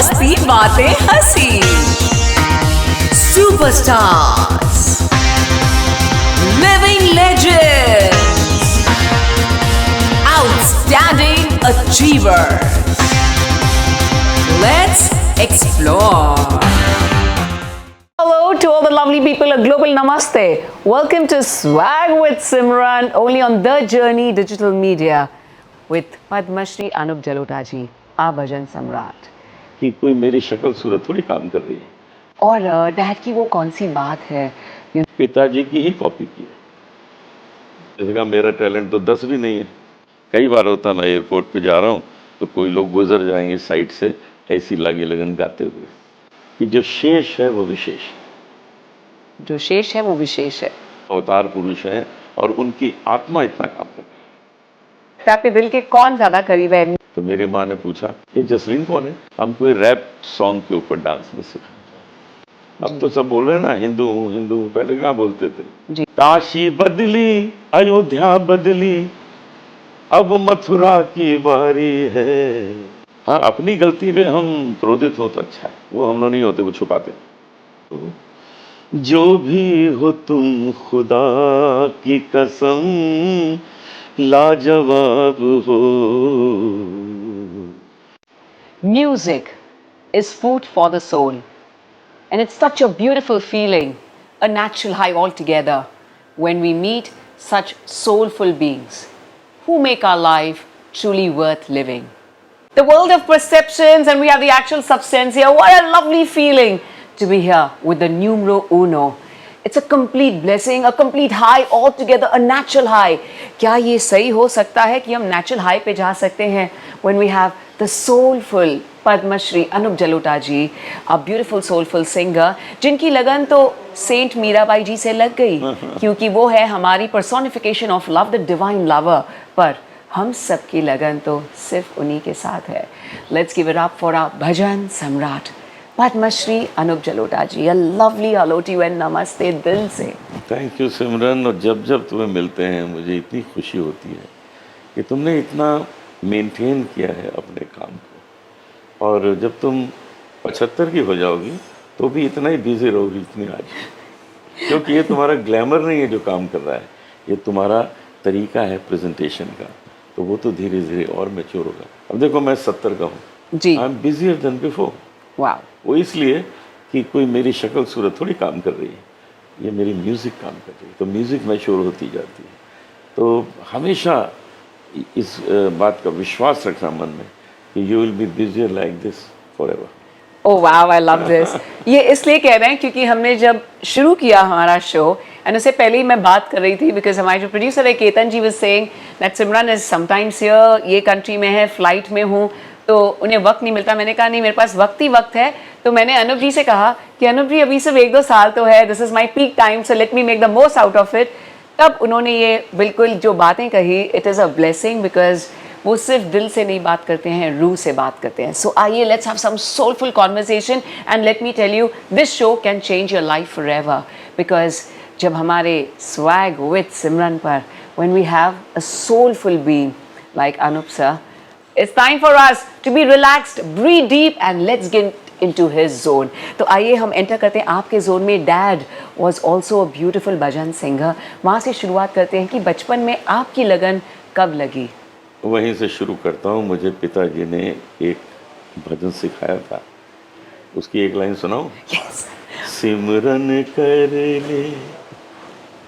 मस्ती बातें हंसी superstars living legends outstanding achievers let's explore Hello to all the lovely people, a global namaste. Welcome to Swag with Simran, only on The Journey Digital Media with Padma Shri Anup Jalota ji, our Bhajan Samrat. कि कोई मेरी शक्ल सूरत थोड़ी काम कर रही है और डैड की वो कौन सी बात है पिताजी की ही कॉपी की है। जैसे कहा मेरा टैलेंट तो 10 भी नहीं है। कई बार होता मैं एयरपोर्ट पे जा रहा हूँ तो कोई लोग गुजर जाएंगे साइड से ऐसी लागी लगन गाते हुए कि जो शेष है वो विशेष है। जो शेष है वो विशेष है। अवतार पुरुष है और उनकी आत्मा इतना काम करती आपके दिल के कौन ज्यादा करीब है? तो मेरी माँ ने पूछा ये जसलीन कौन है? हम कोई रैप सॉन्ग के ऊपर डांस में सीखा। अब तो सब बोल रहे हैं ना हिंदू हिंदू, पहले कहाँ बोलते थे जी। काशी बदली अयोध्या बदली अब मथुरा की बारी है। हाँ, अपनी गलती पे हम क्रोधित हो तो अच्छा है, वो हम लोग नहीं होते, वो छुपाते। तो जो भी हो तुम खुदा की कसम लाजवाब हो। Music is food for the soul. And it's such a beautiful feeling, a natural high altogether, when we meet such soulful beings who make our life truly worth living. The world of perceptions, and we have the actual substance here. What a lovely feeling to be here with the numero uno. It's a complete blessing, a complete high altogether, a natural high. क्या ये सही हो सकता है कि हम natural high पे जा सकते हैं when we have the soulful Padma Shri Anup Jalota ji, a beautiful soulful singer, जिनकी लगन तो सेंट मीराबाई जी से लग गई क्योंकि वो है हमारी personification of love, the divine lover. पर हम सबकी लगन तो सिर्फ उन्हीं के साथ है. Let's give it up for our Bhajan Samrat, Padma Shri Anup Jalota ji. A lovely hello to you and namaste दिल से. थैंक यू सिमरन। और जब जब तुम्हें मिलते हैं मुझे इतनी खुशी होती है कि तुमने इतना मेंटेन किया है अपने काम को, और जब तुम 75 की हो जाओगी तो भी इतना ही बिजी रहोगी इतनी आज, क्योंकि ये तुम्हारा ग्लैमर नहीं है जो काम कर रहा है, ये तुम्हारा तरीका है प्रेजेंटेशन का, तो वो तो धीरे धीरे और मैच्योर होगा। अब देखो मैं 70 का हूँ जी। I am busier than before. वाह। वो इसलिए कि कोई मेरी शक्ल सूरत थोड़ी काम कर रही है, ये मेरी म्यूज़िक काम कर रही है, तो म्यूज़िक मैच्योर होती जाती है। तो हमेशा इस बात का विश्वास रखना मन में कि you will be busier like this forever. Oh wow, I love this. ये इसलिए कह रहे हैं क्योंकि हमने जब शुरू किया हमारा शो, एंड उससे पहले ही मैं बात कर रही थी बिकॉज हमारे जो प्रोड्यूसर है Ketan ji was saying that Simran is sometimes here, ये कंट्री में है, फ्लाइट में हूँ तो उन्हें वक्त नहीं मिलता। मैंने कहा नहीं, मेरे पास वक्त ही वक्त है। तो मैंने अनुप जी से कहा कि अनुप जी अभी सिर्फ 1-2 साल तो है, this is my peak time, so let me make the most out of it. तब उन्होंने ये बिल्कुल जो बातें कही, it is a blessing because वो सिर्फ दिल से नहीं बात करते हैं, रूह से बात करते हैं। सो आइए let's have some soulful conversation and let me tell you this show can change your life forever because जब हमारे स्वैग विद सिमरन पर when we have a soulful being like Anup sir, it's time for us to be relaxed, breathe deep and let's get into his zone. तो आइए हम enter करते हैं आपके zone में। Dad was also a beautiful bhajan singer. वहाँ से शुरुआत करते हैं कि बचपन में आपकी लगन कब लगी? वहीं से शुरू करता हूँ। मुझे पिताजी ने एक भजन सिखाया था, उसकी एक लाइन सुनाऊं? Yes. सिमरन कर ले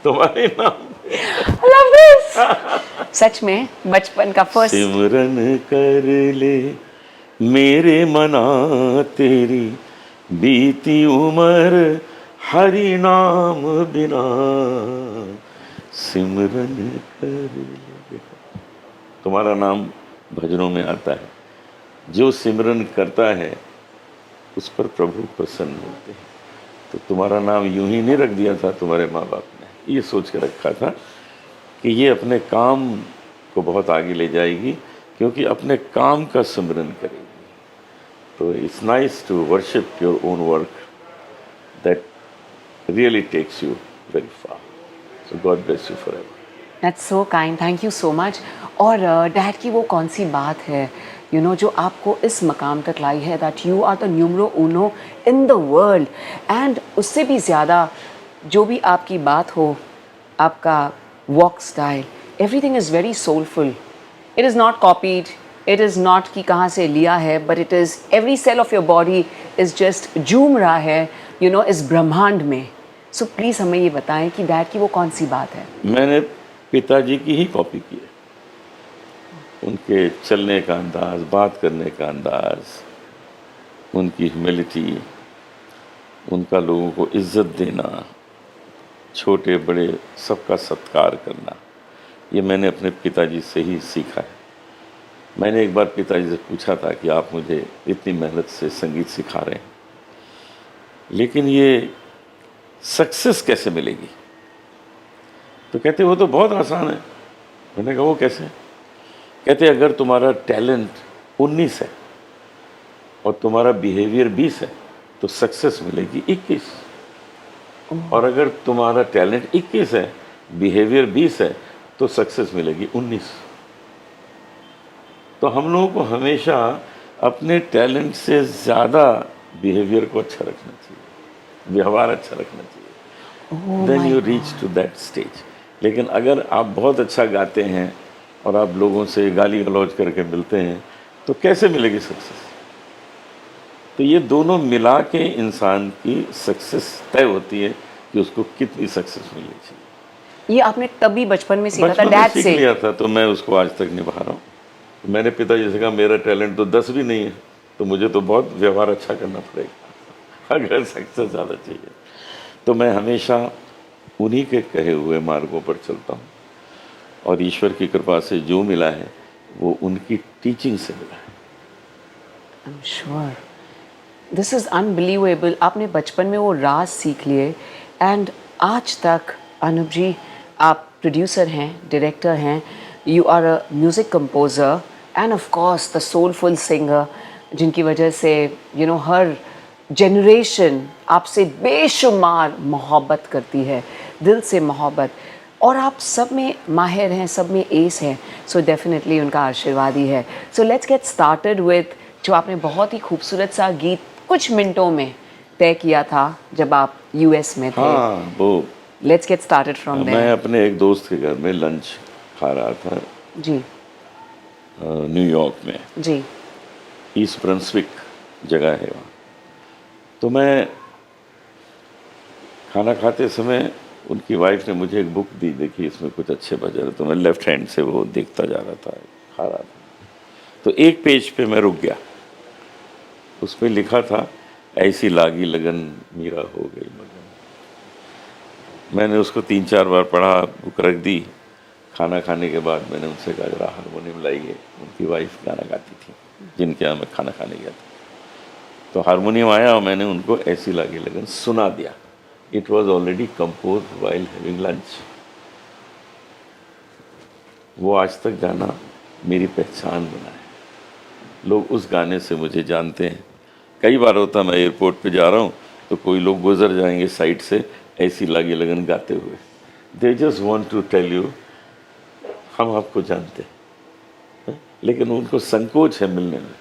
तुम्हारे नाम। I love this. सच में बचपन का फर्स्ट। सिमरन कर ले मेरे मना तेरी बीती उम्र हरि नाम बिना सिमरन कर ले। तुम्हारा नाम भजनों में आता है, जो सिमरन करता है उस पर प्रभु प्रसन्न होते हैं। तो तुम्हारा नाम यूं ही नहीं रख दिया था तुम्हारे माँ बाप ने, ये सोच के रखा था कि ये अपने काम को बहुत आगे ले जाएगी क्योंकि अपने काम का सिमरन करेगी। तो it's nice to worship your own work that really takes you very far. So God bless you forever. That's so kind, thank you so much. और डैड की वो कौन सी बात है जो आपको इस मकाम तक लाई है, that you are the numero uno in the world. And उससे भी ज़्यादा जो भी आपकी बात हो, आपका walk style, everything is very soulful. It is not copied, it is not कि कहाँ से लिया है, but it is every cell of your body is just झूम रहा है इस ब्रह्मांड में. सो प्लीज़ हमें ये बताएं कि डैड की वो कौन सी बात है. मैंने पिताजी की ही कॉपी की है. उनके चलने का अंदाज, बात करने का अंदाज, उनकी ह्यूमिलिटी, उनका लोगों को इज्जत देना, छोटे बड़े सबका सत्कार करना, ये मैंने अपने पिताजी से ही सीखा है. मैंने एक बार पिताजी से पूछा था कि आप मुझे इतनी मेहनत से संगीत सिखा रहे हैं, लेकिन ये सक्सेस कैसे मिलेगी? तो कहते वो तो बहुत आसान है. मैंने कहा वो कैसे? कहते अगर तुम्हारा टैलेंट 19 है और तुम्हारा बिहेवियर 20 है तो सक्सेस मिलेगी 21. और अगर तुम्हारा टैलेंट 21 है, बिहेवियर 20 है तो सक्सेस मिलेगी 19. तो हम लोगों को हमेशा अपने टैलेंट से ज़्यादा बिहेवियर को अच्छा रखना चाहिए, व्यवहार अच्छा रखना चाहिए. Then you reach to that stage. लेकिन अगर आप बहुत अच्छा गाते हैं और आप लोगों से गाली गलौज करके मिलते हैं तो कैसे मिलेगी सक्सेस? तो ये दोनों मिला के इंसान की सक्सेस तय होती है कि उसको कितनी सक्सेस मिलनी चाहिए. ये आपने तभी बचपन में सीखा था बचपन में डैड सीख से? लिया था तो मैं उसको आज तक निभा रहा हूँ. मैंने पिताजी से कहा मेरा टैलेंट तो 10 भी नहीं है, तो मुझे तो बहुत व्यवहार अच्छा करना पड़ेगा अगर सक्सेस ज़्यादा चाहिए. तो मैं हमेशा उन्हीं के कहे हुए मार्गों पर चलता हूँ और ईश्वर की कृपा से जो मिला है वो उनकी टीचिंग से मिला है. I am sure this is unbelievable. आपने बचपन में वो राज सीख लिए एंड आज तक अनूप जी आप प्रोड्यूसर हैं, डायरेक्टर हैं, you are a music composer and of course the soulful singer, जिनकी वजह से हर जनरेशन आपसे बेशुमार मोहब्बत करती है, दिल से मोहब्बत. और आप सब में माहिर हैं, सब में एस हैं. सो डेफिनेटली उनका आशीर्वाद ही है. So let's get started with जो आपने बहुत ही खूबसूरत सा गीत कुछ मिनटों में तय किया था जब आप यूएस में थे. हाँ, वो लेट्स गेट स्टार्टेड फ्रॉम मैं देयर. अपने एक दोस्त के घर में लंच खा रहा था जी न्यूयॉर्क में. जी. ईस्ट ब्रंसविक जगह है वहाँ. तो मैं खाना खाते समय उनकी वाइफ ने मुझे एक बुक दी, देखी इसमें कुछ अच्छे भजन है. तो मैं लेफ्ट हैंड से वो देखता जा रहा था, खा रहा था. तो एक पेज पे मैं रुक गया. उसमें लिखा था ऐसी लागी लगन मीरा हो गई मगन. मैंने उसको 3-4 बार पढ़ा, बुक रख दी. खाना खाने के बाद मैंने उनसे कहा जरा हारमोनियम लाइए. उनकी वाइफ गाना गाती थी जिनके यहाँ मैं खाना खाने गया था. तो हारमोनियम आया और मैंने उनको ऐसी लागी लगन सुना दिया. It was already compose while having lunch. वो आज तक गाना मेरी पहचान बना है. लोग उस गाने से मुझे जानते हैं. कई बार होता मैं एयरपोर्ट पे जा रहा हूँ तो कोई लोग गुजर जाएंगे साइड से ऐसी लागी लगन गाते हुए. They just want to tell you हम आपको जानते हैं, लेकिन उनको संकोच है मिलने में.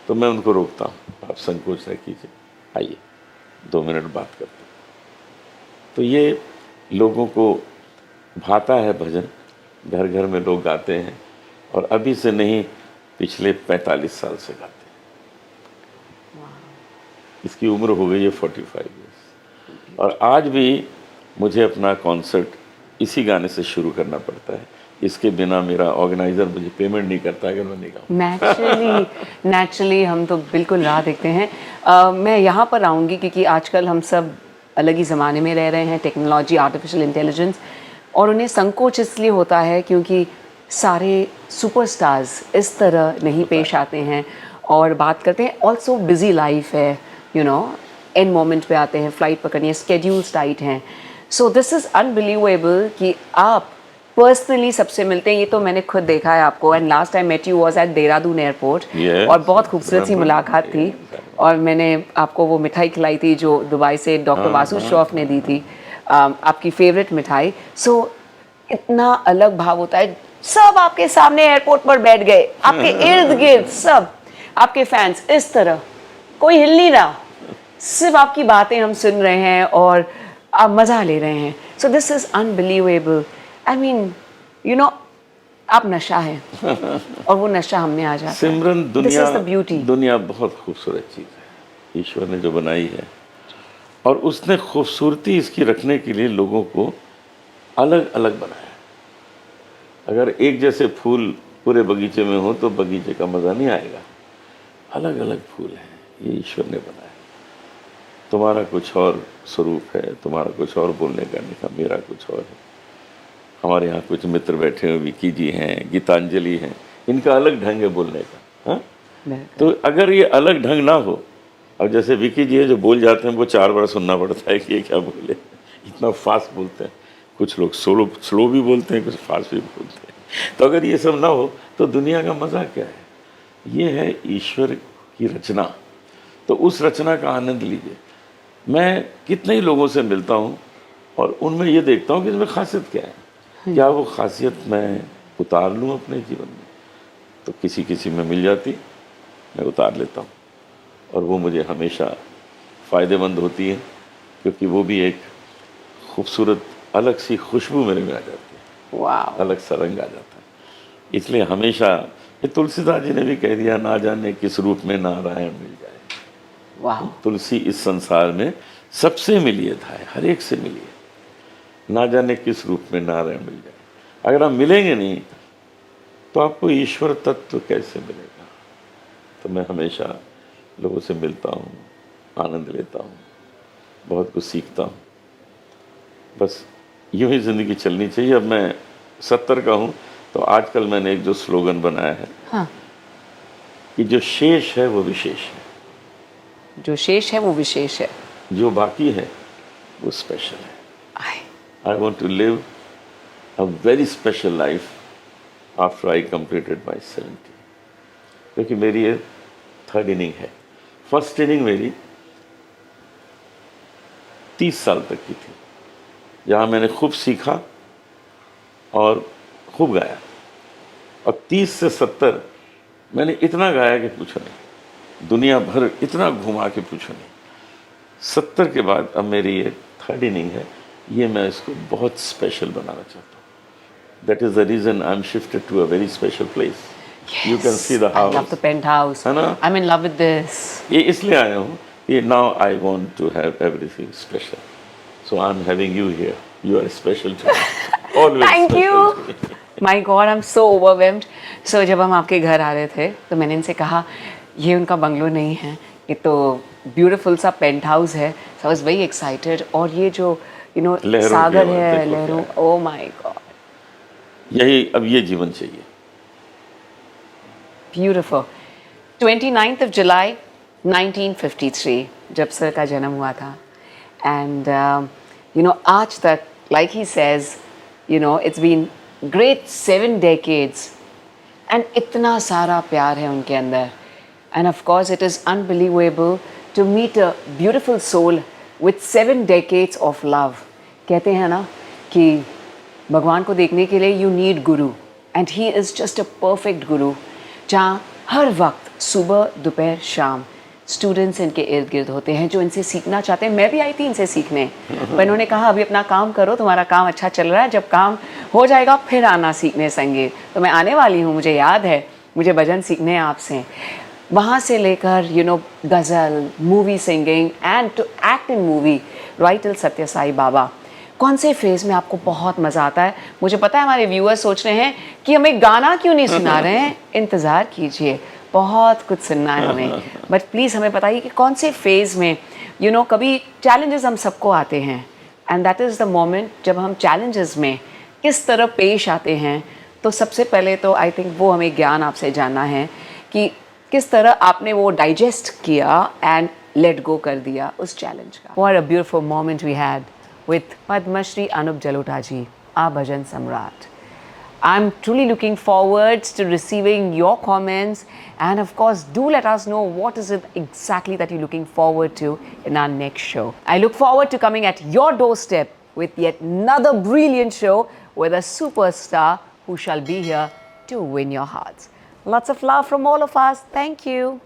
तो मैं उनको रोकता हूँ, आप संकोच न कीजिए, आइए 2 मिनट बात करते हैं. तो ये लोगों को भाता है भजन, घर घर में लोग गाते हैं. और अभी से नहीं, पिछले 45 साल से गाते हैं. इसकी उम्र हो गई है 45 ईयर्स. और आज भी मुझे अपना कॉन्सर्ट इसी गाने से शुरू करना पड़ता है. इसके बिना मेरा ऑर्गेनाइज़र मुझे पेमेंट नहीं करता अगर मैं नहीं गाऊँ. नेचुरली हम तो बिल्कुल राह देखते हैं. मैं यहाँ पर आऊँगी क्योंकि आजकल हम सब अलग ही ज़माने में रह रहे हैं, टेक्नोलॉजी, आर्टिफिशियल इंटेलिजेंस, और उन्हें संकोच इसलिए होता है क्योंकि सारे सुपरस्टार्स इस तरह नहीं पेश आते हैं और बात करते हैं. ऑल्सो बिज़ी लाइफ है, एंड मोमेंट पे आते हैं, फ़्लाइट पकड़नी है, स्केड्यूल्स टाइट हैं. सो दिस इज़ अनबिलीवेबल कि आप पर्सनली सबसे मिलते हैं. ये तो मैंने खुद देखा है आपको. And last time met you was at Dehradun airport. और बहुत खूबसूरत सी मुलाकात थी. और मैंने आपको वो मिठाई खिलाई थी जो दुबई से डॉक्टर वासु श्रॉफ ने दी थी, आपकी फेवरेट मिठाई. सो इतना अलग भाव होता है सब आपके सामने एयरपोर्ट पर बैठ गए, आपके इर्द गिर्द सब आपके फैंस, इस तरह कोई हिल नहीं रहा, सिर्फ आपकी बातें हम सुन रहे हैं और आप मजा ले रहे हैं. So this is unbelievable. I mean you know, आप नशा है और वो नशा हमें आ जाता है. सिमरन, This is the beauty. दुनिया बहुत खूबसूरत चीज़ है, ईश्वर ने जो बनाई है, और उसने खूबसूरती इसकी रखने के लिए लोगों को अलग अलग बनाया. अगर एक जैसे फूल पूरे बगीचे में हो तो बगीचे का मज़ा नहीं आएगा. अलग अलग फूल हैं, ये ईश्वर ने बनाया. तुम्हारा कुछ और स्वरूप है, तुम्हारा कुछ और बोलने करने का, मेरा कुछ और है. हमारे यहाँ कुछ मित्र बैठे हुए, विकी जी हैं, गीतांजलि हैं, इनका अलग ढंग है बोलने का. हाँ, तो अगर ये अलग ढंग ना हो, अब जैसे विकी जी है जो बोल जाते हैं, वो 4 बार सुनना पड़ता है कि ये क्या बोले, इतना फास्ट बोलते हैं. कुछ लोग स्लो भी बोलते हैं, कुछ फास्ट भी बोलते हैं. तो अगर ये सब ना हो तो दुनिया का मज़ा क्या है? ये है ईश्वर की रचना. तो उस रचना का आनंद लीजिए. मैं कितने ही लोगों से मिलता हूँ और उनमें ये देखता हूँ कि इसमें खासियत क्या है. क्या वो खासियत मैं उतार लूँ अपने जीवन में? तो किसी किसी में मिल जाती, मैं उतार लेता हूँ, और वो मुझे हमेशा फ़ायदेमंद होती है, क्योंकि वो भी एक खूबसूरत अलग सी खुशबू मेरे में आ जाती है. वाह, अलग सा रंग आ जाता है. इसलिए हमेशा, ये तुलसीदास जी ने भी कह दिया, ना जाने किस रूप में नारायण मिल जाए. वाह, तुलसी इस संसार में सबसे मिलिए था, हर एक से मिलिए, ना जाने किस रूप में नारायण मिल जाए. अगर आप मिलेंगे नहीं तो आपको ईश्वर तत्व कैसे मिलेगा? तो मैं हमेशा लोगों से मिलता हूँ, आनंद लेता हूँ, बहुत कुछ सीखता हूँ. बस यूँ ही ज़िंदगी चलनी चाहिए. अब मैं 70 का हूँ, तो आजकल मैंने एक जो स्लोगन बनाया है, हाँ, कि जो शेष है वो विशेष है, जो शेष है वो विशेष है. जो बाकी है वो स्पेशल है. आए, I want to live a very special life after I completed my 70. क्योंकि मेरी ये 3rd इनिंग है. फर्स्ट इनिंग मेरी 30 साल तक की थी, जहाँ मैंने खूब सीखा और खूब गाया. और 30 से 70 मैंने इतना गाया कि पूछो नहीं, दुनिया भर इतना घुमा के पूछो नहीं. 70 के बाद अब मेरी ये 3rd इनिंग है. ये मैं इसको बहुत स्पेशल बनाना चाहता हूँ. That is the reason I am shifted to a very special place. You can see the house. I love the penthouse. है ना? I'm in love with this. ये इसलिए आया हूँ कि now I want to have everything special. So I am having you here. You are special to me. Always. Thank you. My God, I'm so overwhelmed. So जब हम आपके घर आ रहे थे तो मैंने इनसे कहा ये उनका बंगलो नहीं है, ये तो ब्यूटीफुल सा पेंट हाउस है. So I was very excited. और ये जो you know लहरों की सागर आवाज़ है, देखो लहरों, क्या oh my God, यही अब ये जीवन चाहिए. beautiful. 29th of July 1953 जब सर का जन्म हुआ था. And you know आज तक, like he says, you know it's been great 7 decades and इतना सारा प्यार है उनके अंदर. And of course it is unbelievable to meet a beautiful soul with 7 decades of love. कहते हैं ना कि भगवान को देखने के लिए you need guru and he is just a perfect guru. जहाँ हर वक्त सुबह दोपहर शाम स्टूडेंट्स इनके इर्द गिर्द होते हैं जो इनसे सीखना चाहते हैं. मैं भी आई थी इनसे सीखने, पर इन्होंने कहा अभी अपना काम करो, तुम्हारा काम अच्छा चल रहा है, जब काम हो जाएगा फिर आना सीखने संगीत. तो मैं आने वाली हूँ, मुझे याद है, मुझे भजन सीखने हैं आपसे. वहाँ से लेकर you know ghazal, movie singing and to act in movie right till Sathya Sai बाबा. कौन से फेज़ में आपको बहुत मज़ा आता है? मुझे पता है हमारे व्यूअर्स सोच रहे हैं कि हमें गाना क्यों नहीं सुना रहे हैं. इंतज़ार कीजिए, बहुत कुछ सुनना है हमें. बट प्लीज़ हमें बताइए कि कौन से फेज़ में यू नो कभी चैलेंजेस हम सबको आते हैं and that is the moment जब हम चैलेंजेस में किस तरह पेश आते हैं. तो सबसे पहले तो आई थिंक वो हमें ज्ञान आपसे जानना है कि किस तरह आपने वो डाइजेस्ट किया एंड लेट गो कर दिया उस चैलेंज का. What a beautiful moment we had with Padma Shri Anup Jalota ji, our Bhajan Samrat. I'm truly looking forward to receiving your comments and of course do let us know what is it exactly that you're looking forward to in our next show. I look forward to coming at your doorstep with yet another brilliant show with a superstar who shall be here to win your hearts. Lots of love from all of us. Thank you.